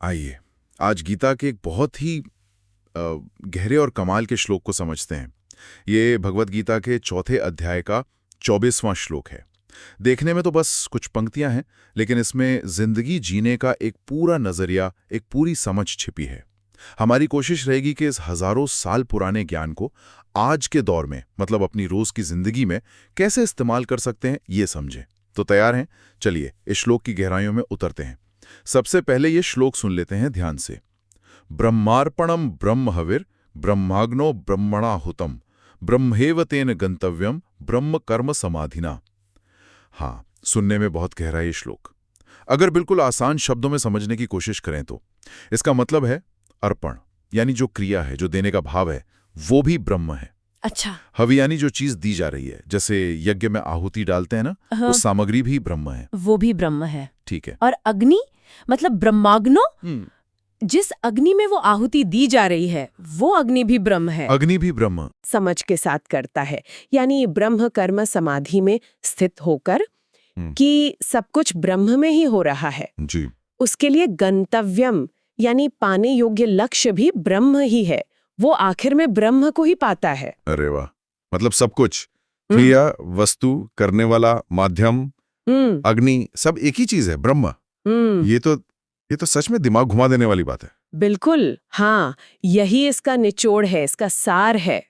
आइए आज गीता के एक बहुत ही गहरे और कमाल के श्लोक को समझते हैं। ये भगवत गीता के चौथे अध्याय का 24वां श्लोक है। देखने में तो बस कुछ पंक्तियां हैं, लेकिन इसमें जिंदगी जीने का एक पूरा नजरिया, एक पूरी समझ छिपी है। हमारी कोशिश रहेगी कि इस हजारों साल पुराने ज्ञान को आज के दौर में, मतलब अपनी रोज की जिंदगी में कैसे इस्तेमाल कर सकते हैं, ये समझें। तो तैयार हैं? चलिए इस श्लोक की गहराइयों में उतरते हैं। सबसे पहले ये श्लोक सुन लेते हैं ध्यान से। ब्रह्मार्पणम ब्रह्म हविर ब्रह्माग्नो ब्रह्मणाहुतम ब्रह्मेव तेन गंतव्यम ब्रह्म कर्म समाधिना। हाँ, सुनने में बहुत गहरा ये श्लोक। अगर बिल्कुल आसान शब्दों में समझने की कोशिश करें तो इसका मतलब है अर्पण, यानी जो क्रिया है, जो देने का भाव है, वो भी ब्रह्म है। अच्छा। हवि यानी जो चीज दी जा रही है, जैसे यज्ञ में आहुति डालते हैं ना, वो सामग्री भी ब्रह्म है। वो भी ब्रह्म है। ठीक है। और अग्नि मतलब ब्रह्माग्नो, जिस अग्नि में वो आहुति दी जा रही है वो अग्नि भी ब्रह्म है। अग्नि भी ब्रह्म समझ के साथ करता है, यानी ब्रह्म कर्म समाधि में स्थित होकर कि सब कुछ ब्रह्म में ही हो रहा है जी। उसके लिए गंतव्यम यानी पाने योग्य लक्ष्य भी ब्रह्म ही है। वो आखिर में ब्रह्म को ही पाता है। अरे वाह, मतलब सब कुछ, क्रिया, वस्तु, करने वाला, माध्यम, अग्नि, सब एक ही चीज है, ब्रह्म। ये तो सच में दिमाग घुमा देने वाली बात है। बिल्कुल, हाँ, यही इसका निचोड़ है, इसका सार है।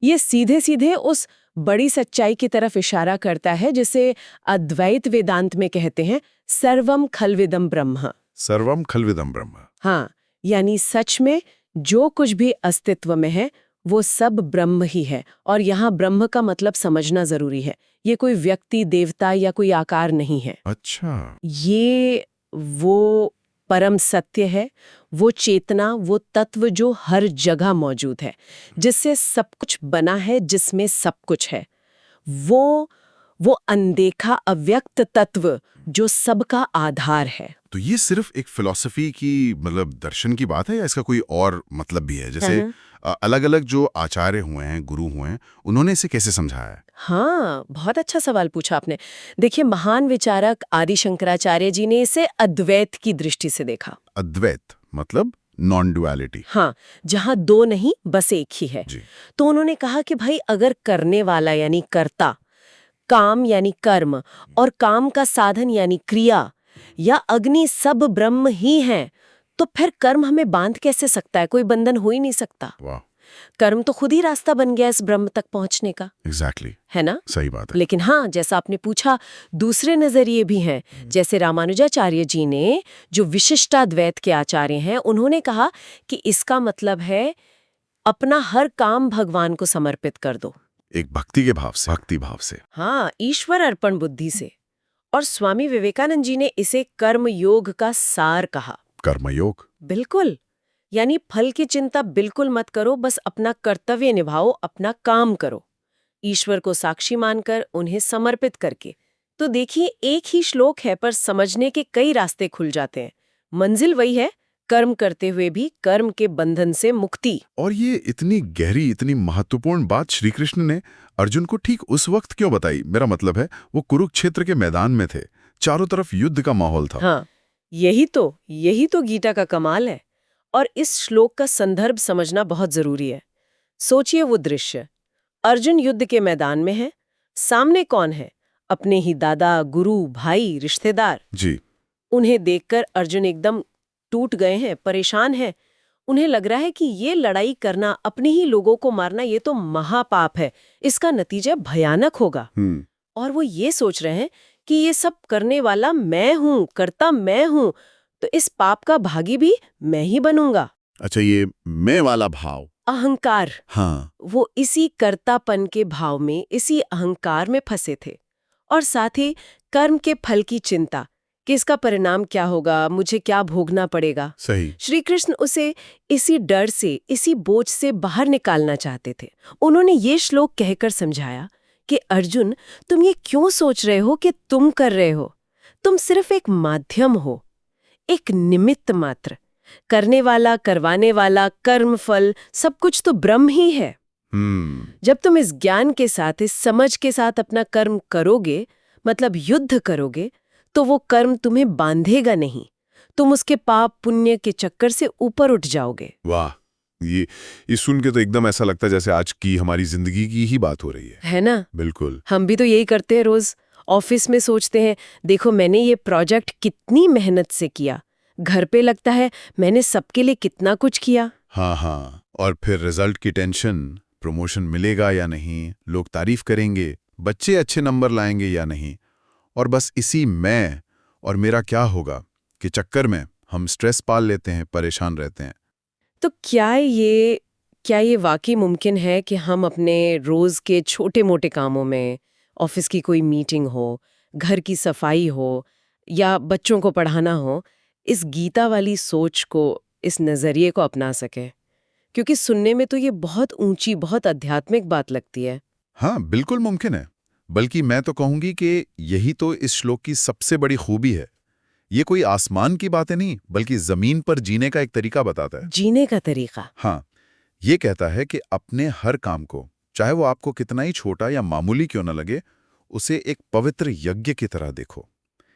ये सीधे सीधे उस बड़ी सच्चाई की तरफ इशारा करता है जिसे अद्वैत वेदांत में कहते हैं सर्वम खलविदम ब्रह्म। सर्वम खलविदम ब्रह्म। हाँ, यानी सच में जो कुछ भी अस्तित्व में है वो सब ब्रह्म ही है। और यहाँ ब्रह्म का मतलब समझना जरूरी है। ये कोई व्यक्ति, देवता या कोई आकार नहीं है। अच्छा। ये वो परम सत्य है, वो चेतना, वो तत्व जो हर जगह मौजूद है, जिससे सब कुछ बना है, जिसमें सब कुछ है। वो अनदेखा अव्यक्त तत्व जो सबका आधार है। तो ये सिर्फ एक फिलॉसफी की, मतलब दर्शन की बात है, या इसका कोई और मतलब भी है? जैसे अलग अलग जो आचार्य हुए हैं, गुरु हुए हैं, उन्होंने इसे कैसे समझाया है? हाँ, बहुत अच्छा सवाल पूछा आपने। देखिए, महान विचारक आदि शंकराचार्य जी ने इसे अद्वैत की दृष्टि से देखा। अद्वैत मतलब नॉन डुअलिटी। हाँ, जहाँ दो नहीं बस एक ही है। तो उन्होंने कहा कि भाई अगर करने वाला यानी कर्ता, काम यानी कर्म और काम का साधन यानी क्रिया या अग्नि सब ब्रह्म ही हैं, तो फिर कर्म हमें बांध कैसे सकता है? कोई बंधन हो ही नहीं सकता। वाह। कर्म तो खुद ही रास्ता बन गया इस ब्रह्म तक पहुंचने का। एग्जैक्टली। है ना? सही बात है। लेकिन हाँ, जैसा आपने पूछा, दूसरे नजरिए भी हैं। जैसे रामानुजाचार्य जी ने, जो विशिष्टाद्वैत के आचार्य हैं, उन्होंने कहा कि इसका मतलब है अपना हर काम भगवान को समर्पित कर दो। एक भक्ति के भाव से, भक्ति भाव से। हाँ, ईश्वर अर्पण बुद्धि से। और स्वामी विवेकानंद जी ने इसे कर्म योग का सार कहा। कर्मयोग? बिल्कुल, यानी फल की चिंता बिल्कुल मत करो, बस अपना कर्तव्य निभाओ, अपना काम करो, ईश्वर को साक्षी मानकर, उन्हें समर्पित करके। तो देखिए, एक ही श्लोक है पर समझने के कई रास्ते खुल जाते हैं। मंजिल वही है, कर्म करते हुए भी कर्म के बंधन से मुक्ति। और ये इतनी गहरी, इतनी महत्वपूर्ण बात श्री कृष्ण ने अर्जुन को ठीक उस वक्त क्यों बताई? मेरा मतलब है, वो कुरुक्षेत्र के मैदान में थे, चारों तरफ युद्ध का माहौल था। हाँ, यही तो गीता का कमाल है। और इस श्लोक का संदर्भ समझना बहुत जरूरी है। सोचिए वो दृश्य, अर्जुन युद्ध के मैदान में है, सामने कौन है? अपने ही दादा, गुरु, भाई, रिश्तेदार। जी। उन्हें देखकर अर्जुन एकदम टूट गए हैं, परेशान हैं। उन्हें लग रहा है कि ये लड़ाई करना, अपने ही लोगों को मारना, ये तो महापाप है, इसका नतीजा भयानक होगा। और वो ये सोच रहे हैं कि ये सब करने वाला मैं हूं, कर्ता मैं हूं, तो इस पाप का भागी भी मैं ही बनूंगा। अच्छा, ये मैं वाला भाव, अहंकार। हाँ, वो इसी कर्तापन के भाव में, इसी अहंकार में फंसे थे। और साथ ही कर्म के फल की चिंता कि इसका परिणाम क्या होगा, मुझे क्या भोगना पड़ेगा। सही। श्री कृष्ण उसे इसी डर से, इसी बोझ से बाहर निकालना चाहते थे। उन्होंने ये श्लोक कहकर समझाया कि अर्जुन, तुम ये क्यों सोच रहे हो कि तुम कर रहे हो? तुम सिर्फ एक माध्यम हो, एक निमित्त मात्र। करने वाला, करवाने वाला, कर्म फल सब कुछ तो ब्रह्म ही है। जब तुम इस ज्ञान के साथ, इस समझ के साथ अपना कर्म करोगे, मतलब युद्ध करोगे, तो वो कर्म तुम्हें बांधेगा नहीं, तुम उसके पाप पुण्य के चक्कर से ऊपर उठ जाओगे। वाह, ये सुन के तो एकदम ऐसा लगता है जैसे आज की हमारी जिंदगी की ही बात हो रही है ना? बिल्कुल। हम भी तो यही करते हैं रोज। ऑफिस में सोचते हैं, देखो मैंने ये प्रोजेक्ट कितनी मेहनत से किया। घर पे लगता है मैंने सबके लिए कितना कुछ किया। हाँ, और फिर रिजल्ट की टेंशन, प्रमोशन मिलेगा या नहीं, लोग तारीफ करेंगे, बच्चे अच्छे नंबर लाएंगे या नहीं, और बस इसी मैं और मेरा क्या होगा के चक्कर में हम स्ट्रेस पाल लेते हैं, परेशान रहते हैं। तो क्या ये वाकई मुमकिन है कि हम अपने रोज के छोटे मोटे कामों में, ऑफिस की कोई मीटिंग हो, घर की सफाई हो या बच्चों को पढ़ाना हो, इस गीता वाली सोच को, इस नजरिए को अपना सके? क्योंकि सुनने में तो ये बहुत ऊंची, बहुत आध्यात्मिक बात लगती है। हाँ, बिल्कुल मुमकिन है। बल्कि मैं तो कहूंगी कि यही तो इस श्लोक की सबसे बड़ी खूबी है। ये कोई आसमान की बातें नहीं, बल्कि जमीन पर जीने का एक तरीका बताता है। जीने का तरीका। हाँ, ये कहता है कि अपने हर काम को, चाहे वो आपको कितना ही छोटा या मामूली क्यों न लगे, उसे एक पवित्र यज्ञ की तरह देखो,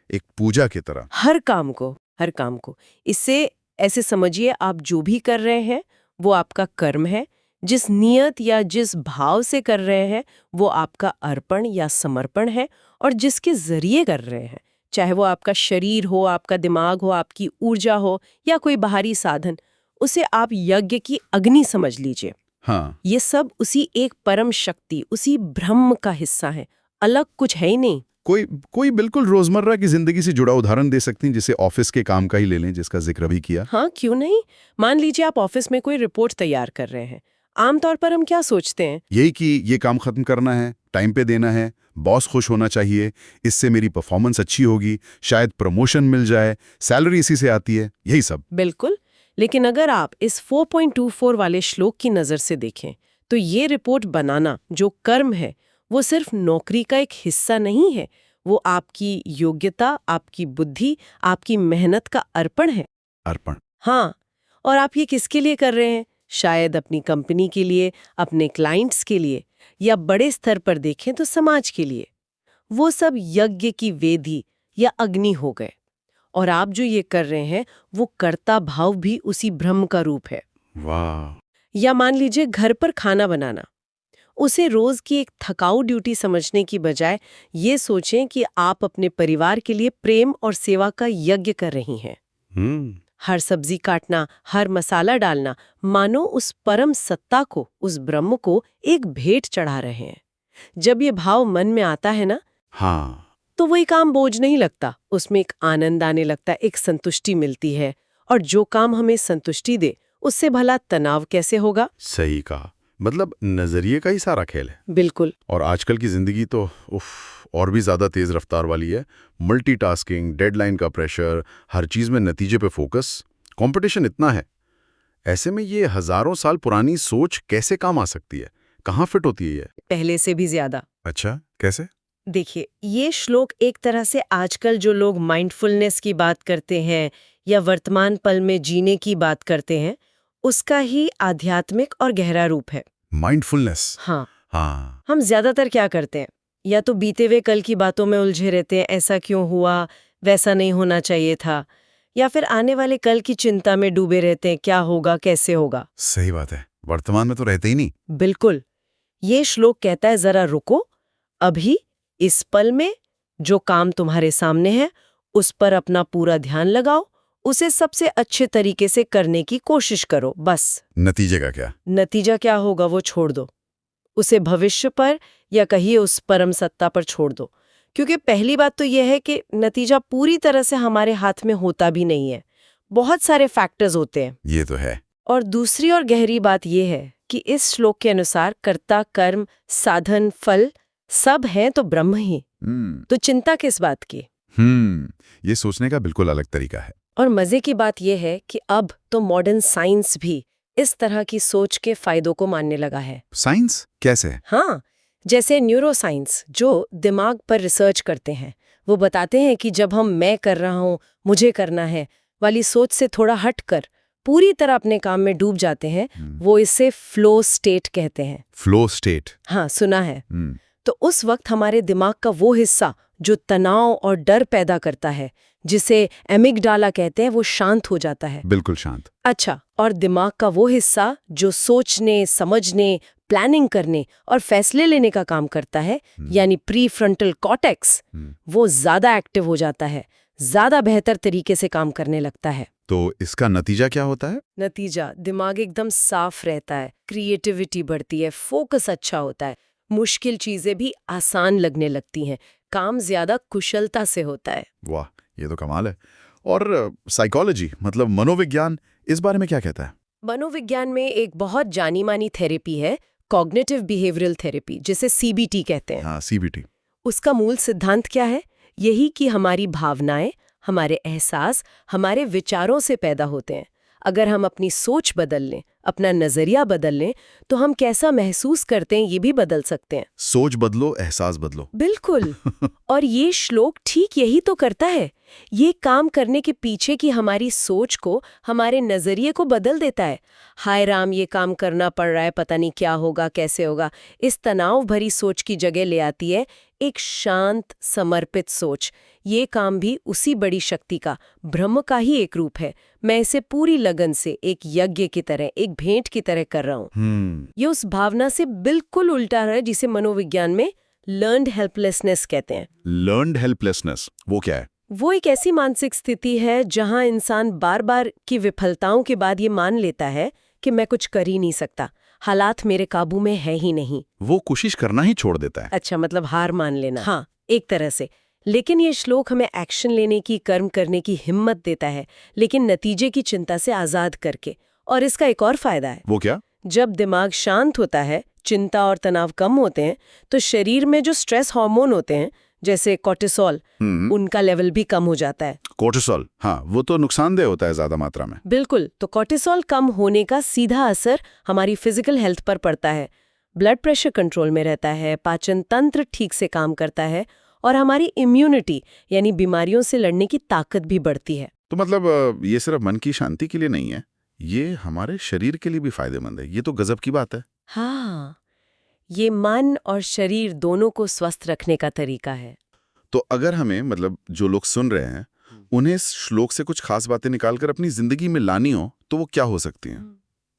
एक पूजा की तरह। हर काम को। इससे ऐसे समझिए, आप जो भी कर रहे हैं वो आपका कर्म है। जिस नियत या जिस भाव से कर रहे हैं वो आपका अर्पण या समर्पण है। और जिसके जरिए कर रहे हैं, चाहे वो आपका शरीर हो, आपका दिमाग हो, आपकी ऊर्जा हो या कोई बाहरी साधन, उसे आप यज्ञ की अग्नि समझ लीजिए। हाँ, ये सब उसी एक परम शक्ति, उसी ब्रह्म का हिस्सा है, अलग कुछ है ही नहीं। कोई बिल्कुल रोजमर्रा की जिंदगी से जुड़ा उदाहरण दे सकती हैं, जिसे ऑफिस के काम का ही ले लें, जिसका जिक्र भी किया। हाँ, क्यों नहीं। मान लीजिए आप ऑफिस में कोई रिपोर्ट तैयार कर रहे हैं। आमतौर पर हम क्या सोचते हैं? यही कि ये काम खत्म करना है, टाइम पे देना है, बॉस खुश होना चाहिए, इससे मेरी परफॉर्मेंस अच्छी होगी, शायद प्रमोशन मिल जाए, सैलरी इसी से आती है, यही सब। बिल्कुल। लेकिन अगर आप इस 4.24 वाले श्लोक की नज़र से देखें तो ये रिपोर्ट बनाना जो कर्म है वो सिर्फ नौकरी का एक हिस्सा नहीं है, वो आपकी योग्यता, आपकी बुद्धि, आपकी मेहनत का अर्पण है। अर्पण। हाँ, और आप ये किसके लिए कर रहे हैं? शायद अपनी कंपनी के लिए, अपने क्लाइंट्स के लिए, या बड़े स्तर पर देखें तो समाज के लिए। वो सब यज्ञ की वेदी या अग्नि हो गए। और आप जो ये कर रहे हैं वो कर्ता भाव भी उसी ब्रह्म का रूप है। वाह। या मान लीजिए घर पर खाना बनाना, उसे रोज की एक थकाऊ ड्यूटी समझने की बजाय ये सोचें कि आप अपने परिवार के लिए प्रेम और सेवा का यज्ञ कर रही हैं। हर सब्जी काटना, हर मसाला डालना, मानो उस परम सत्ता को, उस ब्रह्म को एक भेंट चढ़ा रहे हैं। जब ये भाव मन में आता है ना, हाँ, तो वही काम बोझ नहीं लगता, उसमें एक आनंद आने लगता है, एक संतुष्टि मिलती है। और जो काम हमें संतुष्टि दे, उससे भला तनाव कैसे होगा? सही कहा। मतलब नजरिए का ही सारा खेल है। बिल्कुल। और आजकल की जिंदगी तो और भी ज्यादा तेज रफ्तार वाली है। मल्टीटास्किंग, डेडलाइन का प्रेशर, हर चीज में नतीजे पे फोकस, कंपटीशन इतना है। ऐसे में ये हजारों साल पुरानी सोच कैसे काम आ सकती है? कहाँ फिट होती है ये? पहले से भी ज्यादा। अच्छा, कैसे? देखिए, ये श्लोक एक तरह से आजकल जो लोग माइंडफुलनेस की बात करते हैं या वर्तमान पल में जीने की बात करते हैं, उसका ही आध्यात्मिक और गहरा रूप है। माइंडफुलनेस। हाँ। हाँ। हम ज्यादातर क्या करते हैं? या तो बीते हुए कल की बातों में उलझे रहते हैं, ऐसा क्यों हुआ, वैसा नहीं होना चाहिए था, या फिर आने वाले कल की चिंता में डूबे रहते हैं, क्या होगा, कैसे होगा। सही बात है, वर्तमान में तो रहते ही नहीं। बिल्कुल। ये श्लोक कहता है जरा रुको, अभी इस पल में जो काम तुम्हारे सामने है उस पर अपना पूरा ध्यान लगाओ, उसे सबसे अच्छे तरीके से करने की कोशिश करो, बस। नतीजे का क्या? नतीजा क्या होगा वो छोड़ दो, उसे भविष्य पर या कहिए उस परम सत्ता पर छोड़ दो। क्योंकि पहली बात तो यह है कि नतीजा पूरी तरह से हमारे हाथ में होता भी नहीं है, बहुत सारे फैक्टर्स होते हैं। ये तो है। और दूसरी और गहरी बात यह है कि इस श्लोक के अनुसार कर्ता, कर्म, साधन, फल सब हैं तो ब्रह्म ही। तो चिंता किस बात की? ये सोचने का बिल्कुल अलग तरीका है। और मजे की बात यह है कि अब तो मॉडर्न साइंस भी इस तरह की सोच के फायदों को मानने लगा है। साइंस कैसे? हाँ, जैसे न्यूरोसाइंस जो दिमाग पर रिसर्च करते हैं, वो बताते हैं कि जब हम मैं कर रहा हूँ, मुझे करना है वाली सोच से थोड़ा हटकर पूरी तरह अपने काम में डूब जाते हैं, वो इसे फ्लो स्टेट कहते हैं। Flow state? हाँ, सुना है। तो उस वक्त हमारे दिमाग का वो हिस्सा जो तनाव और डर पैदा करता है, जिसे एमिगडाला कहते हैं, वो शांत हो जाता है। बिल्कुल शांत। अच्छा, और दिमाग का वो हिस्सा जो सोचने, समझने, प्लानिंग करने और फैसले लेने का काम करता है, यानी प्री फ्रंटल कॉर्टेक्स, वो ज्यादा एक्टिव हो जाता है, ज्यादा बेहतर तरीके से काम करने लगता है। तो इसका नतीजा क्या होता है? नतीजा, दिमाग एकदम साफ रहता है, क्रिएटिविटी बढ़ती है, फोकस अच्छा होता है, मुश्किल चीजें भी आसान लगने लगती हैं, काम ज्यादा कुशलता से होता है। वाह, ये तो कमाल है। और साइकोलॉजी मतलब मनोविज्ञान इस बारे में क्या कहता है? मनोविज्ञान में एक बहुत जानी मानी थेरेपी है, कॉग्निटिव बिहेवियरल थेरेपी, जिसे सीबीटी कहते हैं। हाँ, सीबीटी। उसका मूल सिद्धांत क्या है? यही कि हमारी भावनाएं, हमारे एहसास हमारे विचारों से पैदा होते हैं। अगर हम अपनी सोच बदल लें, अपना नजरिया बदल लें, तो हम कैसा महसूस करते हैं ये भी बदल सकते हैं। सोच बदलो, एहसास बदलो। बिल्कुल। और ये श्लोक ठीक यही तो करता है। ये काम करने के पीछे की हमारी सोच को, हमारे नजरिए को बदल देता है। हाय राम, ये काम करना पड़ रहा है, पता नहीं क्या होगा, कैसे होगा। इस तनाव भरी सोच की जगह ले आती है एक शांत, समर्पित सोच। ये काम भी उसी बड़ी शक्ति का, ब्रह्म का ही एक रूप है। मैं इसे पूरी लगन से, एक यज्ञ की तरह, एक भेंट की तरह कर रहा हूँ। ये उस भावना से बिल्कुल उल्टा है जिसे मनोविज्ञान में लर्न्ड हेल्पलेसनेस कहते हैं। लर्न्ड हेल्पलेसनेस, वो क्या है? वो एक ऐसी मानसिक स्थिति है जहां इंसान बार बार की विफलताओं के बाद ये मान लेता है कि मैं कुछ कर ही नहीं सकता, हालात मेरे काबू में है ही नहीं। वो कोशिश करना ही छोड़ देता है। अच्छा, मतलब हार मान लेना। हाँ, एक तरह से। लेकिन ये श्लोक हमें एक्शन लेने की, कर्म करने की हिम्मत देता है, लेकिन नतीजे की चिंता से आजाद करके। और इसका एक और फायदा है। वो क्या? जब दिमाग शांत होता है, चिंता और तनाव कम होते हैं, तो शरीर में जो स्ट्रेस हार्मोन होते हैं, जैसे कॉर्टिसोल, उनका लेवल भी कम हो जाता है। कोर्टिसोल, हाँ, वो तो नुकसानदेह होता है ज्यादा मात्रा में। बिल्कुल। तो कॉर्टिसोल कम होने का सीधा असर हमारी फिजिकल हेल्थ पर पड़ता है। ब्लड प्रेशर कंट्रोल में रहता है, पाचन तंत्र ठीक से काम करता है, और हमारी इम्यूनिटी यानी बीमारियों से लड़ने की ताकत भी बढ़ती है। तो मतलब ये सिर्फ मन की शांति के लिए नहीं है, ये हमारे शरीर के लिए भी फायदेमंद है। ये तो गजब की बात है। हाँ, ये मन और शरीर दोनों को स्वस्थ रखने का तरीका है। तो अगर हमें, मतलब जो लोग सुन रहे हैं, उन्हें इस श्लोक से कुछ खास बातें निकालकर अपनी जिंदगी में लानी हो, तो वो क्या हो सकती हैं?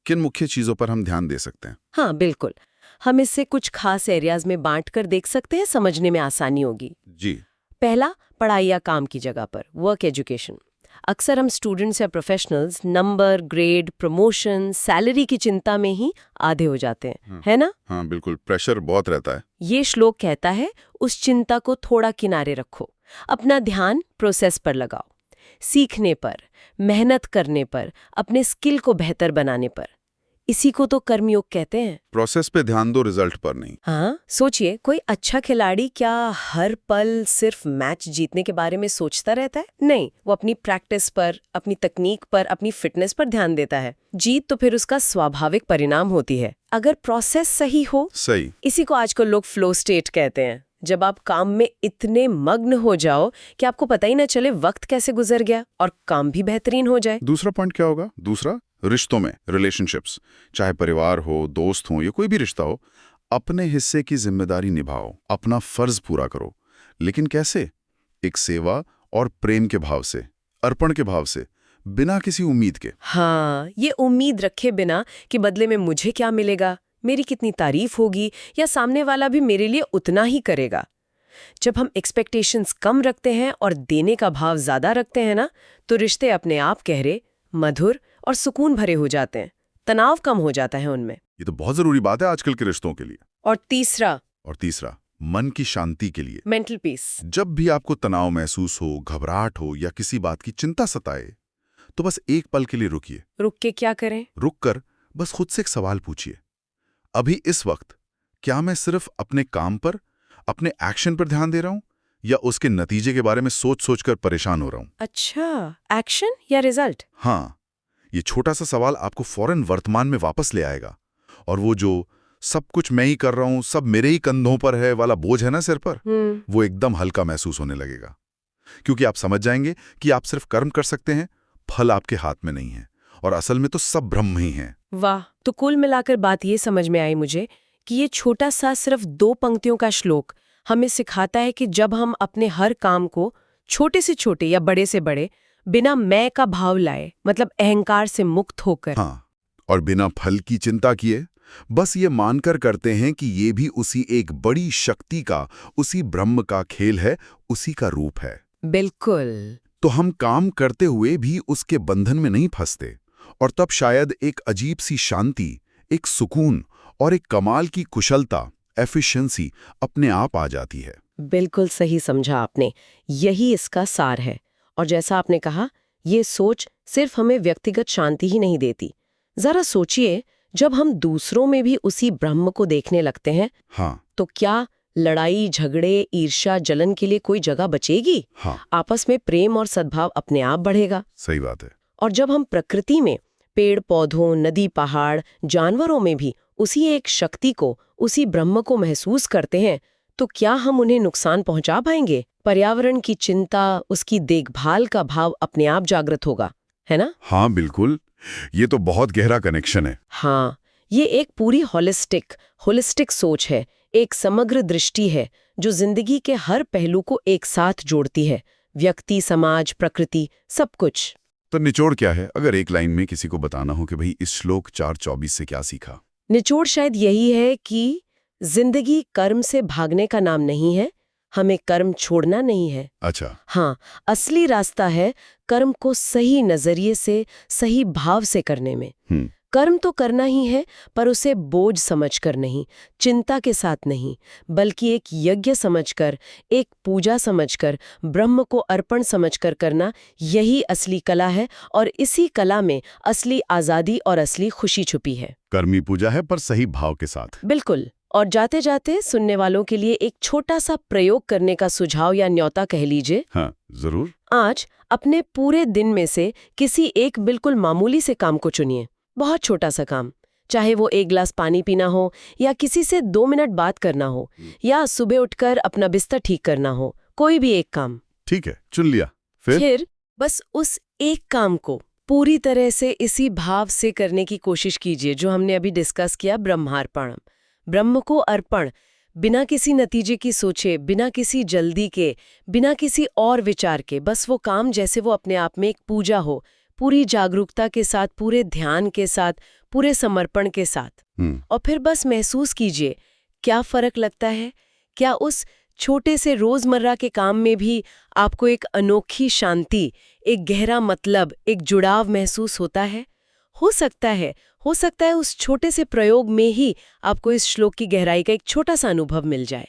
किन मुख्य चीजों पर हम ध्यान दे सकते हैं? हाँ, बिल्कुल। हम इसे कुछ खास एरियाज में बांटकर देख सकते हैं, समझने में आसानी होगी। जी। पहला, पढ़ाई या काम की जगह पर, वर्क एजुकेशन। अक्सर हम स्टूडेंट्स या professionals number, grade, promotion, salary की चिंता में ही आधे हो जाते हैं, है ना? हाँ, बिल्कुल, प्रेशर बहुत रहता है। ये श्लोक कहता है उस चिंता को थोड़ा किनारे रखो, अपना ध्यान प्रोसेस पर लगाओ, सीखने पर, मेहनत करने पर, अपने स्किल को बेहतर बनाने पर। इसी को तो कर्मयोग कहते हैं। प्रोसेस पे ध्यान दो, रिजल्ट पर नहीं। हाँ, सोचिए, कोई अच्छा खिलाड़ी क्या हर पल सिर्फ मैच जीतने के बारे में सोचता रहता है? नहीं, वो अपनी प्रैक्टिस पर, अपनी तकनीक पर, अपनी फिटनेस पर ध्यान देता है। जीत तो फिर उसका स्वाभाविक परिणाम होती है, अगर प्रोसेस सही हो। सही। इसी को आजकल लोग फ्लो स्टेट कहते हैं, जब आप काम में इतने मग्न हो जाओ कि आपको पता ही ना चले वक्त कैसे गुजर गया और काम भी बेहतरीन हो जाए। दूसरा पॉइंट क्या होगा? दूसरा, रिश्तों में, रिलेशनशिप्स, चाहे परिवार हो, दोस्त हो या कोई भी रिश्ता हो, अपने हिस्से की जिम्मेदारी निभाओ, अपना फर्ज पूरा करो। लेकिन कैसे? एक सेवा और प्रेम के भाव से, अर्पण के भाव से, बिना किसी उम्मीद के। हाँ, ये उम्मीद रखे बिना कि बदले में मुझे क्या मिलेगा, मेरी कितनी तारीफ होगी, या सामने वाला भी मेरे लिए उतना ही करेगा। जब हम एक्सपेक्टेशंस कम रखते हैं और देने का भाव ज्यादा रखते हैं ना, तो रिश्ते अपने आप गहरे, मधुर और सुकून भरे हो जाते हैं। तनाव कम हो जाता है उनमें। ये तो बहुत जरूरी बात है आजकल के रिश्तों के लिए। और तीसरा, मन की शांति के लिए, मेंटल पीस। जब भी आपको तनाव महसूस हो, घबराहट हो या किसी बात की चिंता सताए, तो बस एक पल के लिए रुकिए। रुक के क्या करें? रुककर बस खुद से एक सवाल पूछिए, अभी इस वक्त क्या मैं सिर्फ अपने काम पर, अपने एक्शन पर ध्यान दे रहा हूं, या उसके नतीजे के बारे में सोच सोचकर परेशान हो रहा हूं? अच्छा, एक्शन या रिजल्ट? हाँ, ये छोटा सा सवाल आपको फौरन वर्तमान में वापस ले आएगा, और वो जो सब कुछ मैं ही कर रहा हूं, सब मेरे ही कंधों पर है वाला बोझ है ना सिर पर, वो एकदम हल्का महसूस होने लगेगा। क्योंकि आप समझ जाएंगे कि आप सिर्फ कर्म कर सकते हैं, फल आपके हाथ में नहीं है, और असल में तो सब ब्रह्म ही है। वाह, तो कुल मिलाकर बात ये समझ में आई मुझे कि ये छोटा सा सिर्फ 2 पंक्तियों का श्लोक हमें सिखाता है कि जब हम अपने हर काम को छोटे से छोटे या बड़े से बड़े, बिना मैं का भाव लाए, मतलब अहंकार से मुक्त होकर। हाँ, और बिना फल की चिंता किए, बस ये मानकर करते हैं कि ये भी उसी एक बड़ी शक्ति का, उसी ब्रह्म का खेल है, उसी का रूप है। बिल्कुल। तो हम काम करते हुए भी उसके बंधन में नहीं फंसते, और तब शायद एक अजीब सी शांति, एक सुकून और एक कमाल की कुशलता, एफिशिएंसी अपने आप आ जाती है। बिल्कुल सही समझा आपने, यही इसका सार है। और जैसा आपने कहा, ये सोच सिर्फ हमें व्यक्तिगत शांति ही नहीं देती। जरा सोचिए, जब हम दूसरों में भी उसी ब्रह्म को देखने लगते हैं, हाँ, तो क्या लड़ाई, झगड़े, ईर्ष्या, जलन के लिए कोई जगह बचेगी? हाँ, आपस में प्रेम और सद्भाव अपने आप बढ़ेगा। सही बात है। और जब हम प्रकृति में, पेड़ पौधों, नदी, पहाड़, जानवरों में भी उसी एक शक्ति को, उसी ब्रह्म को महसूस करते हैं, तो क्या हम उन्हें नुकसान पहुंचा पाएंगे? पर्यावरण की चिंता, उसकी देखभाल का भाव अपने आप जागृत होगा, है ना? हाँ, बिल्कुल। ये तो बहुत गहरा कनेक्शन है। हाँ, ये एक पूरी होलिस्टिक सोच है, एक समग्र दृष्टि है जो जिंदगी के हर पहलू को एक साथ जोड़ती है, व्यक्ति, समाज, प्रकृति, सब कुछ। तो निचोड़ क्या है, अगर एक लाइन में किसी को बताना हो कि भाई इस श्लोक 4:24 से क्या सीखा? निचोड़ शायद यही है कि जिंदगी कर्म से भागने का नाम नहीं है, हमें कर्म छोड़ना नहीं है। अच्छा। हाँ, असली रास्ता है कर्म को सही नजरिए से, सही भाव से करने में। कर्म तो करना ही है, पर उसे बोझ समझकर नहीं, चिंता के साथ नहीं, बल्कि एक यज्ञ समझकर, एक पूजा समझकर, ब्रह्म को अर्पण समझकर करना, यही असली कला है। और इसी कला में असली आजादी और असली खुशी छुपी है। कर्मी पूजा है, पर सही भाव के साथ। बिल्कुल। और जाते जाते सुनने वालों के लिए एक छोटा सा प्रयोग करने का सुझाव या न्योता कह लीजिए। हाँ, जरूर। आज अपने पूरे दिन में से किसी एक बिल्कुल मामूली से काम को चुनिए, बहुत छोटा सा काम, चाहे वो एक गिलास पानी पीना हो, या किसी से 2 मिनट बात करना हो, या सुबह उठकर अपना बिस्तर ठीक करना हो, कोई भी एक काम। ठीक है, चुन लिया। फिर बस उस एक काम को पूरी तरह से इसी भाव से करने की कोशिश कीजिए जो हमने अभी डिस्कस किया, ब्रह्मार्पण, ब्रह्म को अर्पण, बिना किसी नतीजे की सोचे, बिना किसी जल्दी के, बिना किसी और विचार के, बस वो काम जैसे वो अपने आप में एक पूजा हो, पूरी जागरूकता के साथ, पूरे ध्यान के साथ, पूरे समर्पण के साथ। और फिर बस महसूस कीजिए क्या फर्क लगता है। क्या उस छोटे से रोजमर्रा के काम में भी आपको एक अनोखी शांति, एक गहरा मतलब, एक जुड़ाव महसूस होता है? हो सकता है उस छोटे से प्रयोग में ही आपको इस श्लोक की गहराई का एक छोटा सा अनुभव मिल जाए।